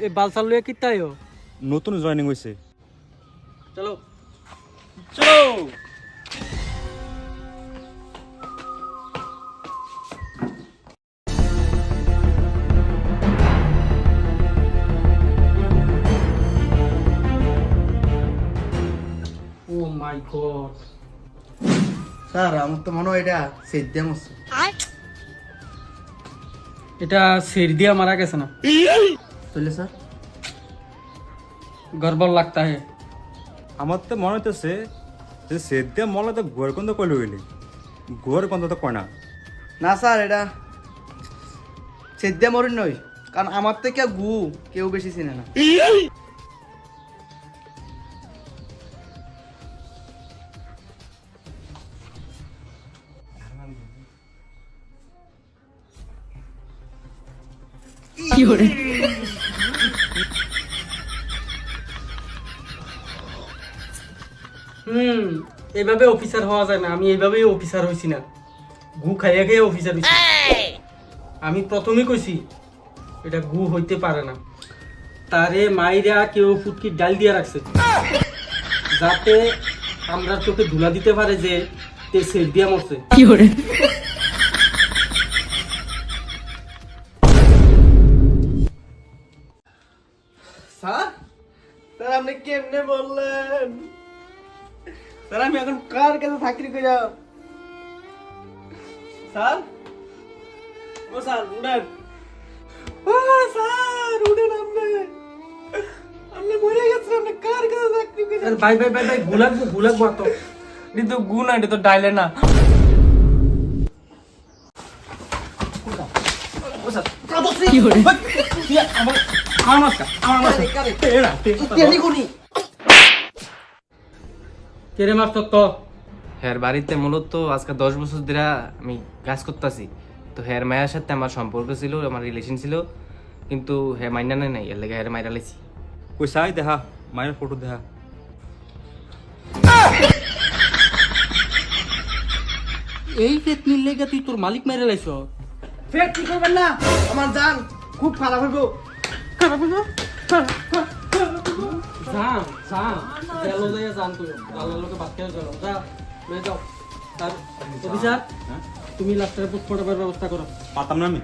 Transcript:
এ বালসাল লয়ে কিত্তাই হো নতুন জয়েনিং হয়েছে। চলো চলো। ও মাই গড স্যার আমার তো মনে হয় এটা সেদ্দাম আছে। এটা সির দিয়া মারা গেছে না তাহলে স্যার গড়বড় লাগতা হে আমার তো মনে হইতেছে যে সেদ্দে মলে তো গোয়ার গন্ধ কইল গেলি, গোয়ার গন্ধ তো কয় না। না স্যার এটা সেদ্দাম মরিন নয়, কারণ আমার থেকে গু কেউ বেশি চিনে না। এইভাবে অফিসার হওয়া যায় না। আমি এইভাবেই অফিসার হইছি না, গু খাইয়া খেয়ে অফিসার হইছি। আমি প্রথমেই কইছি এটা গু হইতে পারে না। তারে মাইরা কেউ ফুটকি ডাল দিয়া রাখছে যাতে আমরা তোকে ধুলা দিতে পারে যে তে সের দিয়া মরছে। স্যার স্যার আপনি কেমনে বললেন? স্যার আমি এখন কার কাছে চাকরি করে যাব? স্যার ও স্যার উঠেন, ও স্যার উঠেন, আপনি মরে গেছেন, আপনি কার কাছে চাকরি করে? ভাই ভাই ভাই ভাই গুলাগবো তো। এটা তো গু না, এটা তো ডাইলে না। ও স্যার কি হরে আমার মাস্কা কেরে মাস্টার তো হ্যার বাড়িতে মূলত আজকে 10 বছর ধরে আমি কাজ করতেছি। তো হ্যার মায়ের সাথে আমার সম্পর্ক ছিল, আমার রিলেশন ছিল, কিন্তু হ্যাঁ মাইনা নাই, এর লেগে হ্যার মাইরা লাইছি। কই সাই দেখা মায়ের ফটো দেখা। এই ফেত নিল লেগে তুই তোর মালিক মেরে লাইছ। ফের কি করবেন না, আমার জান খুব খারাপ হইব। জান জান গেলো যাইয়া জান তুই আল্লাহর লোকে বাদ খেয়ে গেল। যা বের যাও। তার অফিসার তুমি লাস্টের পোস্টমর্টমের ব্যবস্থা করো। পাতাম না আমি।